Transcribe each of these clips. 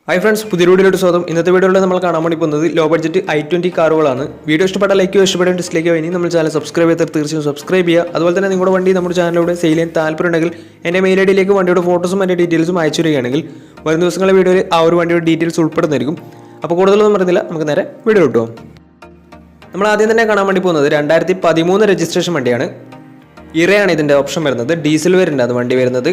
Hi friends, പുതിയ വീഡിയോയിലോട്ട് സ്വാഗതം. ഇന്നത്തെ വീഡിയോയിൽ നമ്മൾ കാണാൻ വേണ്ടി പോകുന്നത് ലോ ബഡ്ജറ്റ് i20 കാറുകളാണ്. വീഡിയോ ഇഷ്ടപ്പെട്ട ലൈക്ക് ചെയ്യുക, ഇഷ്ടപ്പെട്ട ഡിസ്ലൈക്ക് ചെയ്യുക. ഇനി നമ്മുടെ ചാനൽ സബ്സ്ക്രൈബ് ചെയ്താൽ തീർച്ചയായും സബ്സ്ക്രൈബ് ചെയ്യുക. അതുപോലെ തന്നെ നിങ്ങളുടെ വണ്ടി നമ്മുടെ ചാനലിലൂടെ സെയിൽ ചെയ്യാൻ താല്പര്യമുണ്ടെങ്കിൽ എൻ്റെ മെയിൽ ഐഡിയിലേക്ക് വണ്ടിയുടെ ഫോട്ടോസും എൻ്റെ ഡീറ്റെയിൽസും അയച്ചു തരികയാണെങ്കിൽ വരും ദിവസങ്ങളിലെ വീഡിയോയിൽ ആ ഒരു വണ്ടിയുടെ ഡീറ്റെയിൽസ് ഉൾപ്പെടുന്നതായിരിക്കും. അപ്പോൾ കൂടുതലൊന്നും പറയുന്നില്ല, നമുക്ക് നേരെ വീഡിയോ കിട്ടും. നമ്മൾ ആദ്യം തന്നെ കാണാൻ വേണ്ടി പോകുന്നത് 2013 രജിസ്ട്രേഷൻ വണ്ടിയാണ്. ഇറയാണ് ഇതിൻ്റെ ഓപ്ഷൻ വരുന്നത്. ഡീസൽ വേരിയൻ്റ് ആണ് വണ്ടി വരുന്നത്.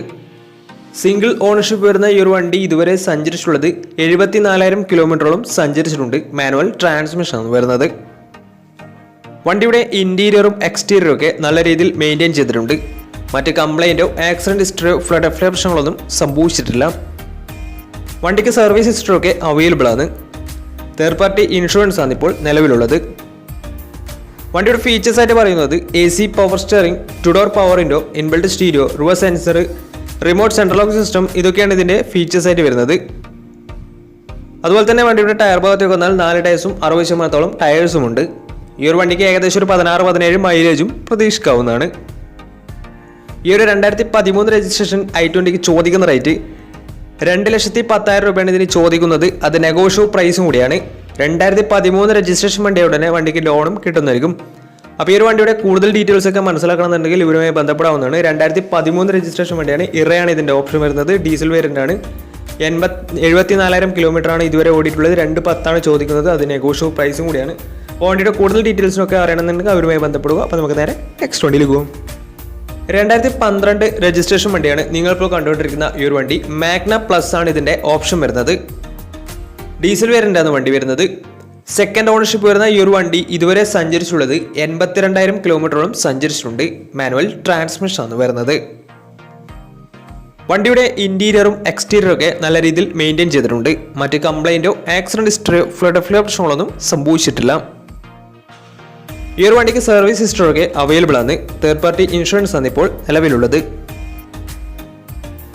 സിംഗിൾ ഓണർഷിപ്പ് വരുന്ന ഈ ഒരു വണ്ടി ഇതുവരെ സഞ്ചരിച്ചിട്ടുള്ളത് 74,000 കിലോമീറ്ററോളം സഞ്ചരിച്ചിട്ടുണ്ട്. മാനുവൽ ട്രാൻസ്മിഷൻ ആണ് വരുന്നത്. വണ്ടിയുടെ ഇന്റീരിയറും എക്സ്റ്റീരിയറും ഒക്കെ നല്ല രീതിയിൽ മെയിൻറ്റെയിൻ ചെയ്തിട്ടുണ്ട്. മറ്റ് കംപ്ലൈൻറ്റോ ആക്സിഡന്റ് ഹിസ്റ്ററിയോ ഫ്ലഡ് പ്രശ്നങ്ങളൊന്നും സംഭവിച്ചിട്ടില്ല. വണ്ടിക്ക് സർവീസ് ഹിസ്റ്ററി ഒക്കെ അവൈലബിൾ ആണ്. തേർഡ് പാർട്ടി ഇൻഷുറൻസ് ആണ് ഇപ്പോൾ നിലവിലുള്ളത്. വണ്ടിയുടെ ഫീച്ചേഴ്സ് ആയിട്ട് പറയുന്നത് AC power steering, 2 door power window, inbuilt stereo, reverse sensor, remote central lock system, ഇതൊക്കെയാണ് ഇതിൻ്റെ ഫീച്ചേഴ്സ് ആയിട്ട് വരുന്നത്. അതുപോലെ തന്നെ വണ്ടിയുടെ ടയർ ഭാഗത്തേക്ക് വന്നാൽ 4 ടയർസും 60% ടയേഴ്സും ഉണ്ട്. ഈ ഒരു വണ്ടിക്ക് ഏകദേശം ഒരു 16-17 മൈലേജും പ്രതീക്ഷിക്കാവുന്നതാണ്. ഈ ഒരു 2013 രജിസ്ട്രേഷൻ i20ക്ക് ചോദിക്കുന്ന റേറ്റ് 2,10,000 രൂപയാണ് ഇതിന് ചോദിക്കുന്നത്. അത് നെഗോഷ്യബിൾ പ്രൈസും കൂടിയാണ്. 2013 രജിസ്ട്രേഷൻ വണ്ടിയുടെ ഉടനെ വണ്ടിക്ക് ലോണും കിട്ടുന്നതായിരിക്കും. അപ്പോൾ ഈ ഒരു വണ്ടിയുടെ കൂടുതൽ ഡീറ്റെയിൽസ് ഒക്കെ മനസ്സിലാക്കണമെന്നുണ്ടെങ്കിൽ ഇവരുമായി ബന്ധപ്പെടാവുന്നതാണ്. 2013 രജിസ്ട്രേഷൻ വണ്ടിയാണ്. ഇറയാണ് ഇതിൻ്റെ ഓപ്ഷൻ വരുന്നത്. ഡീസൽ വേരിയൻ്റ് ആണ്. 74,000 കിലോമീറ്ററാണ് ഇതുവരെ ഓടിയിട്ടുള്ളത്. 2,10,000 ചോദിക്കുന്നത്. അത് നെഗോഷ്യബിൾ പ്രൈസും കൂടിയാണ്. അപ്പോൾ വണ്ടിയുടെ കൂടുതൽ ഡീറ്റെയിൽസിനൊക്കെ അറിയണമെന്നുണ്ടെങ്കിൽ അവരുമായി ബന്ധപ്പെടുക. അപ്പോൾ നമുക്ക് നേരെ നെക്സ്റ്റ് വണ്ടിയിലേക്ക് പോകും. 2012 രജിസ്ട്രേഷൻ വണ്ടിയാണ് നിങ്ങളിപ്പോൾ കണ്ടുകൊണ്ടിരിക്കുന്ന ഈ ഒരു വണ്ടി. മാഗ്ന പ്ലസ് ആണ് ഇതിൻ്റെ ഓപ്ഷൻ വരുന്നത്. ഡീസൽ വേരിയൻ്റ് ആണ് വണ്ടി വരുന്നത്. സെക്കൻഡ് ഓണർഷിപ്പ് വരുന്ന ഈ ഒരു വണ്ടി ഇതുവരെ സഞ്ചരിച്ചുള്ളത് 82,000 കിലോമീറ്ററോളം സഞ്ചരിച്ചിട്ടുണ്ട്. മാനുവൽ ട്രാൻസ്മിഷൻ ആണ് വരുന്നത്. വണ്ടിയുടെ ഇന്റീരിയറും എക്സ്റ്റീരിയറും ഒക്കെ നല്ല രീതിയിൽ മെയിൻറ്റെയിൻ ചെയ്തിട്ടുണ്ട്. മറ്റ് കംപ്ലൈൻറ്റോ ആക്സിഡന്റ് ഹിസ്റ്ററിയോ ഫ്ലഡ് പ്രശ്നങ്ങളൊന്നും സംഭവിച്ചിട്ടില്ല. ഈ ഒരു വണ്ടിക്ക് സർവീസ് ഹിസ്റ്ററി ഒക്കെ അവൈലബിൾ ആണ്. തേർഡ് പാർട്ടി ഇൻഷുറൻസ് ആണ് ഇപ്പോൾ നിലവിലുള്ളത്.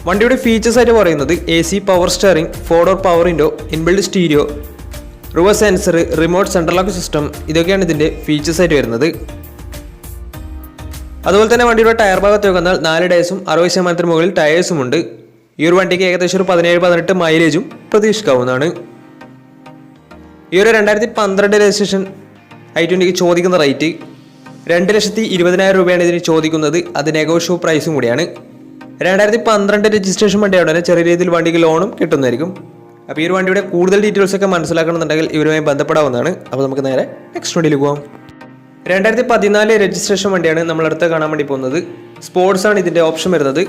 വണ്ടിയുടെ ഫീച്ചേഴ്സ് ആയിട്ട് പറയുന്നത് AC power steering, 4 door power window, inbuilt stereo, reverse sensor, remote central lock system, ഇതൊക്കെയാണ് ഇതിൻ്റെ ഫീച്ചേഴ്സ് ആയിട്ട് വരുന്നത്. അതുപോലെ തന്നെ വണ്ടിയുടെ ടയർ ഭാഗത്ത് വന്നാൽ 4 ടയേഴ്സും 60% മുകളിൽ ടയേഴ്സും ഉണ്ട്. ഈ ഒരു വണ്ടിക്ക് ഏകദേശം ഒരു 17-18 മൈലേജും പ്രതീക്ഷിക്കാവുന്നതാണ്. ഈ ഒരു 2012 രജിസ്ട്രേഷൻ i20ക്ക് ചോദിക്കുന്ന റേറ്റ് 2,20,000 രൂപയാണ് ഇതിന് ചോദിക്കുന്നത്. അത് നെഗോഷ്യബിൾ പ്രൈസും കൂടിയാണ്. 2012 രജിസ്ട്രേഷൻ വണ്ടിയാണ്. ചെറിയ രീതിയിൽ വണ്ടിക്ക് ലോണും കിട്ടുന്നതായിരിക്കും. അപ്പോൾ ഈ ഒരു വണ്ടിയുടെ കൂടുതൽ ഡീറ്റെയിൽസ് ഒക്കെ മനസ്സിലാക്കണമെന്നുണ്ടെങ്കിൽ ഇവരുമായി ബന്ധപ്പെടാവുന്നതാണ്. അപ്പോൾ നമുക്ക് നേരെ നെക്സ്റ്റ് വണ്ടിയിൽ പോകാം. 2014 രജിസ്ട്രേഷൻ വണ്ടിയാണ് നമ്മളടുത്ത് കാണാൻ വേണ്ടി പോകുന്നത്. സ്പോർട്സ് ആണ് ഇതിൻ്റെ ഓപ്ഷൻ വരുന്നത്.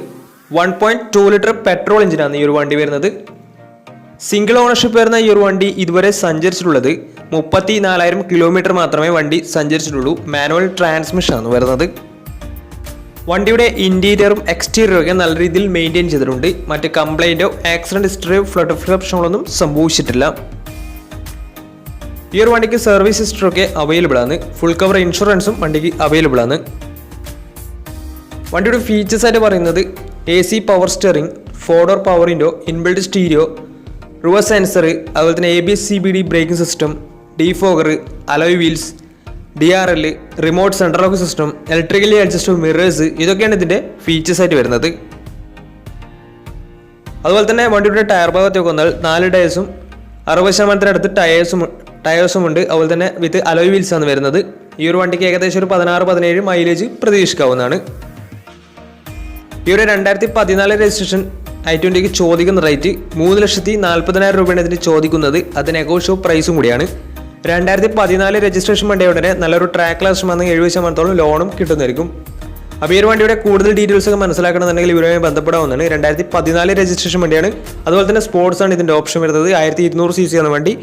1.2 ലിറ്റർ പെട്രോൾ എഞ്ചിനാണ് ഈ ഒരു വണ്ടി വരുന്നത്. സിംഗിൾ ഓണർഷിപ്പ് വരുന്ന ഈ ഒരു വണ്ടി ഇതുവരെ സഞ്ചരിച്ചിട്ടുള്ളത് 34,000 കിലോമീറ്റർ മാത്രമേ വണ്ടി സഞ്ചരിച്ചിട്ടുള്ളൂ. മാനുവൽ ട്രാൻസ്മിഷൻ ആണ് വരുന്നത്. വണ്ടിയുടെ ഇന്റീരിയറും എക്സ്റ്റീരിയറും ഒക്കെ നല്ല രീതിയിൽ മെയിൻറ്റെയിൻ ചെയ്തിട്ടുണ്ട്. മറ്റ് കംപ്ലൈൻറ്റോ ആക്സിഡന്റ് ഹിസ്റ്ററിയോ ഫ്ലഡ് പ്രശ്നങ്ങളൊന്നും സംഭവിച്ചിട്ടില്ല. ഈ ഒരു വണ്ടിക്ക് സർവീസ് ഹിസ്റ്ററി ഒക്കെ അവൈലബിൾ ആണ്. ഫുൾ കവർ ഇൻഷുറൻസും വണ്ടിക്ക് അവൈലബിൾ ആണ്. വണ്ടിയുടെ ഫീച്ചേഴ്സ് ആയിട്ട് പറയുന്നത് AC power steering, 4 door power window, inbuilt stereo, reverse sensor, അതുപോലെ തന്നെ ABS CBD braking system, defogger, alloy wheels, DRL, remote central lock system, electrically adjustable mirrors, ഇതൊക്കെയാണ് ഇതിൻ്റെ ഫീച്ചേഴ്സ് ആയിട്ട് വരുന്നത്. അതുപോലെ തന്നെ വണ്ടിയുടെ ടയർ ഭാഗത്തേക്ക് വന്നാൽ 4 ടയേഴ്സും 60% അടുത്ത് ടയേഴ്സും ഉണ്ട്. അതുപോലെ തന്നെ വിത്ത് അലോയ് വീൽസ് ആണ് വരുന്നത്. ഈ ഒരു വണ്ടിക്ക് ഏകദേശം ഒരു 16-17 മൈലേജ് പ്രതീക്ഷിക്കാവുന്നതാണ്. ഈ ഒരു 2014 രജിസ്ട്രേഷൻ i20ക്ക് ചോദിക്കുന്ന റേറ്റ് 3,40,000 രൂപയാണ് ഇതിന് ചോദിക്കുന്നത്. അത് നെഗോഷ്യബിൾ പ്രൈസും കൂടിയാണ്. 2014 രജിസ്ട്രേഷൻ വണ്ടിയുടെ നല്ലൊരു ട്രാക്ക് ലാസ്റ്റ് വന്ന് 70% ലോണും കിട്ടുന്നതായിരിക്കും. അപ്പോൾ ഈ ഒരു വണ്ടിയുടെ കൂടുതൽ ഡീറ്റെയിൽസ് ഒക്കെ മനസ്സിലാക്കണമെന്നുണ്ടെങ്കിൽ ഇവരുമായി ബന്ധപ്പെടാവുന്നതാണ്. 2014 രജിസ്ട്രേഷൻ വണ്ടിയാണ്. അതുപോലെ തന്നെ സ്പോർട്സ് ആണ് ഇതിൻ്റെ ഓപ്ഷൻ വരുന്നത്. 1200 cc ആണ് വണ്ടി.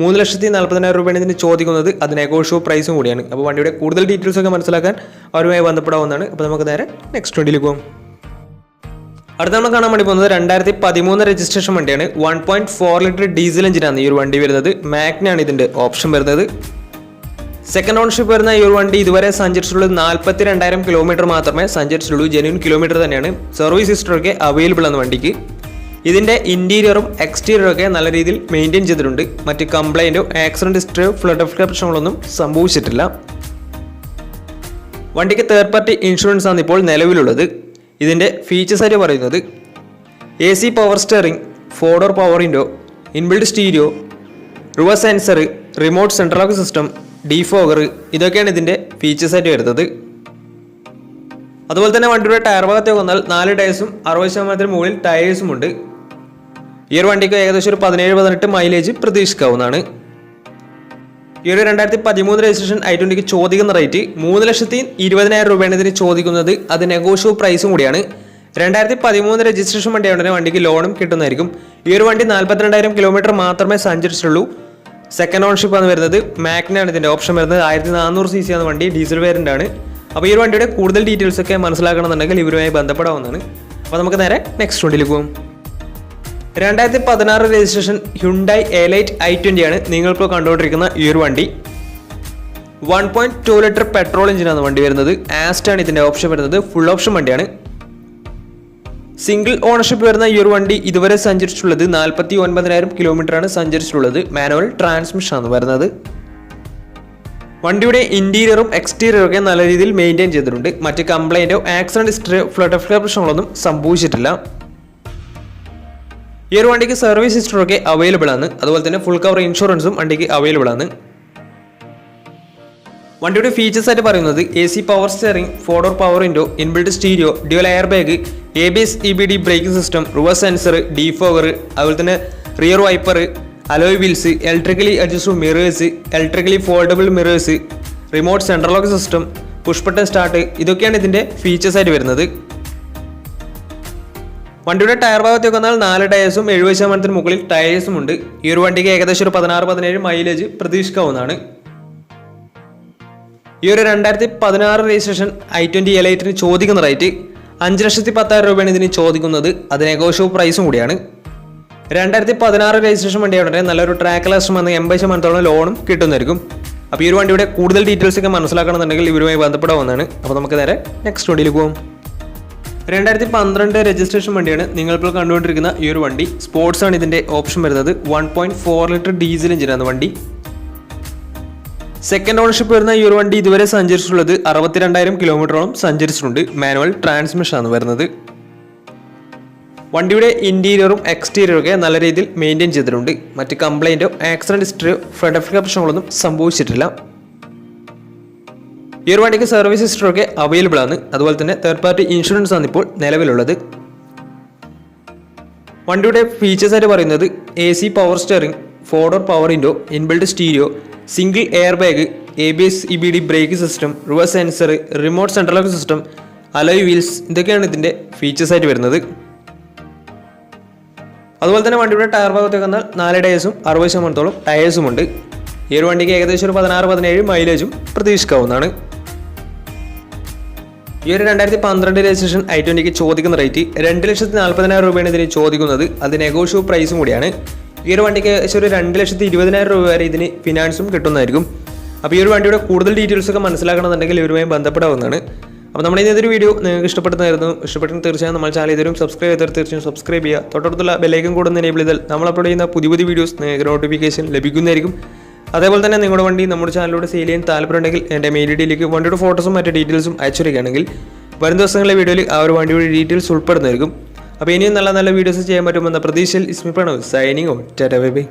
3,40,000 രൂപയാണ് ഇതിന് ചോദിക്കുന്നത്. അത് നെഗോഷ്യബിൾ പ്രൈസും കൂടിയാണ്. അപ്പോൾ വണ്ടിയുടെ കൂടുതൽ ഡീറ്റെയിൽസ് ഒക്കെ മനസ്സിലാക്കാൻ അവരുമായി ബന്ധപ്പെടാവുന്നതാണ്. അപ്പോൾ നമുക്ക് നേരെ നെക്സ്റ്റ് വണ്ടിയിലേക്ക് പോകും. അടുത്ത നമ്മൾ കാണാൻ വേണ്ടി പോകുന്നത് 2013 രജിസ്ട്രേഷൻ വണ്ടിയാണ്. 1.4 ലിറ്റർ ഡീസൽ എഞ്ചിനാണ് ഈ ഒരു വണ്ടി വരുന്നത്. മാഗ്നയാണ് ഇതിൻ്റെ ഓപ്ഷൻ വരുന്നത്. സെക്കൻഡ് ഓണർഷിപ്പ് വരുന്ന ഈ ഒരു വണ്ടി ഇതുവരെ സഞ്ചരിച്ചിട്ടുള്ളത് 42,000 കിലോമീറ്റർ മാത്രമേ സഞ്ചരിച്ചിട്ടുള്ളൂ. ജെന്യൂൻ കിലോമീറ്റർ തന്നെയാണ്. സർവീസ് ഹിസ്റ്ററി ഒക്കെ അവൈലബിൾ ആണ് വണ്ടിക്ക്. ഇതിൻ്റെ ഇന്റീരിയറും എക്സ്റ്റീരിയറും ഒക്കെ നല്ല രീതിയിൽ മെയിൻറ്റെയിൻ ചെയ്തിട്ടുണ്ട്. മറ്റ് കംപ്ലൈൻറ്റോ ആക്സിഡന്റ് ഹിസ്റ്ററിയോ ഫ്ലഡ് പ്രശ്നങ്ങളൊന്നും സംഭവിച്ചിട്ടില്ല. വണ്ടിക്ക് തേർഡ് പാർട്ടി ഇൻഷുറൻസ് ആണ് ഇപ്പോൾ നിലവിലുള്ളത്. ഇതിൻ്റെ ഫീച്ചേഴ്സ് ആയിട്ട് പറയുന്നത് AC power steering, 4 door power window, inbuilt stereo, reverse sensor, remote central lock system, defogger, ഇതൊക്കെയാണ് ഇതിൻ്റെ ഫീച്ചേഴ്സായിട്ട് വരുന്നത്. അതുപോലെ തന്നെ വണ്ടിയുടെ ടയർ ഭാഗത്തേക്ക് വന്നാൽ 4 ടയേഴ്സും 60% മുകളിൽ ടയേഴ്സും ഉണ്ട്. ഈ ഒരു വണ്ടിക്ക് ഏകദേശം ഒരു 17-18 മൈലേജ് പ്രതീക്ഷിക്കാവുന്നതാണ്. ഈ ഒരു 2013 രജിസ്ട്രേഷൻ i20ക്ക് ചോദിക്കുന്ന റേറ്റ് 3,20,000 രൂപയാണ് ഇതിന് ചോദിക്കുന്നത്. അത് നെഗോഷ്യബിൾ പ്രൈസും കൂടിയാണ്. 2013 രജിസ്ട്രേഷൻ വണ്ടിയാണെങ്കിൽ വണ്ടിക്ക് ലോണും കിട്ടുന്നതായിരിക്കും. ഈ ഒരു വണ്ടി 42,000 കിലോമീറ്റർ മാത്രമേ സഞ്ചരിച്ചിട്ടുള്ളൂ. സെക്കൻഡ് ഓൺഷിപ്പ് ആണ് വരുന്നത്. മാഗ്നയാണ് ഇതിൻ്റെ ഓപ്ഷൻ വരുന്നത്. 1400 cc ആണ് വണ്ടി, ഡീസൽ വേരിയൻ്റ് ആണ്. അപ്പോൾ ഈ ഒരു വണ്ടിയുടെ കൂടുതൽ ഡീറ്റെയിൽസ് ഒക്കെ മനസ്സിലാക്കണമെന്നുണ്ടെങ്കിൽ ഇവരുമായി ബന്ധപ്പെടാവുന്നതാണ്. അപ്പോൾ നമുക്ക് നേരെ നെക്സ്റ്റ് വണ്ടിയിൽ പോകും. 2016 രജിസ്ട്രേഷൻ ഹ്യുണ്ടായി എലൈറ്റ് i20 ആണ് നിങ്ങളിപ്പോൾ കണ്ടുകൊണ്ടിരിക്കുന്ന ഈ ഒരു വണ്ടി. 1.2 ലിറ്റർ പെട്രോൾ എഞ്ചിനാണ് വണ്ടി വരുന്നത്. ആസ്റ്റാണ് ഇതിൻ്റെ ഓപ്ഷൻ വരുന്നത്. ഫുൾ ഓപ്ഷൻ വണ്ടിയാണ്. സിംഗിൾ ഓണർഷിപ്പ് വരുന്ന ഈ ഒരു വണ്ടി ഇതുവരെ സഞ്ചരിച്ചിട്ടുള്ളത് 49,000 കിലോമീറ്ററാണ് സഞ്ചരിച്ചിട്ടുള്ളത്. മാനുവൽ ട്രാൻസ്മിഷൻ ആണ് വരുന്നത്. വണ്ടിയുടെ ഇന്റീരിയറും എക്സ്റ്റീരിയറും ഒക്കെ നല്ല രീതിയിൽ മെയിൻറ്റെയിൻ ചെയ്തിട്ടുണ്ട്. മറ്റ് കംപ്ലൈൻറ്റോ ആക്സിഡന്റ് ഹിസ്റ്ററിയോ ഫ്ലഡ് പ്രശ്നങ്ങളൊന്നും സംഭവിച്ചിട്ടില്ല. ഈ ഒരു വണ്ടിക്ക് സർവീസ് ഹിസ്റ്ററൊക്കെ അവൈലബിൾ ആണ്. അതുപോലെ തന്നെ ഫുൾ കവർ ഇൻഷുറൻസും വണ്ടിക്ക് അവൈലബിൾ ആണ്. വണ്ടിയുടെ ഫീച്ചേഴ്സ് ആയിട്ട് പറയുന്നത് AC power steering, 4-door power window, inbuilt stereo, dual air bag, ABS EBD braking system, reverse sensor, defogger, അതുപോലെ തന്നെ rear wiper, alloy wheels, electrically adjustable mirrors, electrically foldable mirrors, remote central lock system, push button start, ഇതൊക്കെയാണ് ഇതിൻ്റെ features ആയിട്ട് വരുന്നത്. വണ്ടിയുടെ tyre ഭാഗത്തേക്ക് വന്നാൽ 4 ടയേഴ്സും 70% മുകളിൽ ടയേഴ്സും ഉണ്ട്. ഈ ഒരു വണ്ടിക്ക് ഏകദേശം ഒരു 16-17 മൈലേജ് പ്രതീക്ഷിക്കാവുന്നതാണ്. ഈ ഒരു 2016 രജിസ്ട്രേഷൻ i20 എലൈറ്റിന് ചോദിക്കുന്ന റേറ്റ് 5,10,000 രൂപയാണ് ഇതിന് ചോദിക്കുന്നത്. അത് നെഗോഷ്യബിൾ പ്രൈസും കൂടിയാണ്. 2016 രജിസ്ട്രേഷൻ വണ്ടിയാണെങ്കിൽ നല്ലൊരു ട്രാക്ക് ലക്ഷം വന്ന് 80% ലോണും കിട്ടുന്നതായിരിക്കും. അപ്പോൾ ഈ ഒരു വണ്ടിയുടെ കൂടുതൽ ഡീറ്റെയിൽസ് ഒക്കെ മനസ്സിലാക്കണമെന്നുണ്ടെങ്കിൽ ഇവരുമായി ബന്ധപ്പെടാവുന്നതാണ്. അപ്പോൾ നമുക്ക് നേരെ നെക്സ്റ്റ് വണ്ടിയിൽ പോകും. 2012 രജിസ്ട്രേഷൻ വണ്ടിയാണ് നിങ്ങളിപ്പോൾ കണ്ടുകൊണ്ടിരിക്കുന്ന ഈ ഒരു വണ്ടി. സ്പോർട്സ് ആണ് ഇതിൻ്റെ ഓപ്ഷൻ വരുന്നത്. 1.4 ലിറ്റർ ഡീസൽ എഞ്ചിനാണ് വണ്ടി. സെക്കൻഡ് ഓണർഷിപ്പ് വരുന്ന ഈ ഒരു വണ്ടി ഇതുവരെ സഞ്ചരിച്ചിട്ടുള്ളത് 62,000 കിലോമീറ്ററോളം സഞ്ചരിച്ചിട്ടുണ്ട്. മാനുവൽ ട്രാൻസ്മിഷൻ ആണ് വരുന്നത്. വണ്ടിയുടെ ഇന്റീരിയറും എക്സ്റ്റീരിയറും ഒക്കെ നല്ല രീതിയിൽ മെയിൻറ്റെയിൻ ചെയ്തിട്ടുണ്ട്. മറ്റ് കംപ്ലൈൻറ്റോ ആക്സിഡന്റ് ഹിസ്റ്ററിയോ ഫ്ലഡ് പ്രശ്നങ്ങളൊന്നും സംഭവിച്ചിട്ടില്ല. ഈ ഒരു വണ്ടിക്ക് സർവീസ് ഹിസ്റ്ററൊക്കെ അവൈലബിൾ ആണ്. അതുപോലെ തന്നെ തേർഡ് പാർട്ടി ഇൻഷുറൻസ് ആണ് ഇപ്പോൾ നിലവിലുള്ളത്. വണ്ടിയുടെ ഫീച്ചേഴ്സ് ആയിട്ട് പറയുന്നത് AC power steering, 4-door power window, inbuilt stereo, single air bag, ABS EBD brake system, reverse sensor, remote central lock system, alloy wheels, ഇതൊക്കെയാണ് ഇതിൻ്റെ ഫീച്ചേഴ്സ് ആയിട്ട് വരുന്നത്. അതുപോലെ തന്നെ വണ്ടിയുടെ ടയർ ഭാഗത്തേക്ക് വന്നാൽ 4 ടയേഴ്സും 60% ടയേഴ്സും ഉണ്ട്. ഈ ഒരു വണ്ടിക്ക് ഏകദേശം ഒരു 16-17 മൈലേജും പ്രതീക്ഷിക്കാവുന്നതാണ്. ഈ ഒരു 2012 രജിസ്ട്രേഷൻ i20ക്ക് ചോദിക്കുന്ന റേറ്റ് 2,40,000 രൂപയാണ് ഇതിന് ചോദിക്കുന്നത്. അത് നെഗോഷ്യബിൾ പ്രൈസും കൂടിയാണ്. ഈ ഒരു വണ്ടിക്ക് ഏകദേശം ഒരു 2,20,000 രൂപ വരെ ഇതിന് ഫിനാൻസും കിട്ടുന്നതായിരിക്കും. അപ്പോൾ ഈ ഒരു വണ്ടിയുടെ കൂടുതൽ ഡീറ്റെയിൽസ് ഒക്കെ മനസ്സിലാക്കണമെന്നുണ്ടെങ്കിൽ ഇവരുമായി ബന്ധപ്പെടാവുന്നതാണ്. അപ്പോൾ നമ്മുടെ ഇന്നത്തെ വീഡിയോ നിങ്ങൾക്ക് ഇഷ്ടപ്പെടുന്നതായിരുന്നു. ഇഷ്ടപ്പെട്ടെങ്കിൽ തീർച്ചയായും നമ്മൾ ചാനൽ ഇതുവരും സബ്സ്ക്രൈബ് ചെയ്താൽ തീർച്ചയായും സബ്സ്ക്രൈബ് ചെയ്യുക. തൊട്ടടുത്തുള്ള ബെല്ലൈക്കൺ കൂടെ ഒന്ന് എനേബിൾ ചെയ്താൽ നമ്മൾ അപ്ലോഡ് ചെയ്യുന്ന പുതിയ വീഡിയോസ് നിങ്ങൾക്ക് നോട്ടിഫിക്കേഷൻ ലഭിക്കുന്നതായിരിക്കും. അതേപോലെ തന്നെ നിങ്ങളുടെ വണ്ടി നമ്മുടെ ചാനലിലൂടെ സെയിൽ ചെയ്യാൻ താല്പര്യമുണ്ടെങ്കിൽ എൻ്റെ മെയിൽ ഐഡിയിലേക്ക് വണ്ടിയുടെ ഫോട്ടോസും മറ്റു ഡീറ്റെയിൽസും അയച്ചിരിക്കുകയാണെങ്കിൽ വരും ദിവസങ്ങളിലെ വീഡിയോയിൽ ആ ഒരു വണ്ടിയുടെ ഡീറ്റെയിൽസ് ഉൾപ്പെടുന്നതായിരിക്കും. അപ്പോൾ ഇനിയും നല്ല നല്ല വീഡിയോസ് ചെയ്യാൻ പറ്റുമെന്ന പ്രതീക്ഷയിൽ Ismi Pranav signing out. Tata bye by.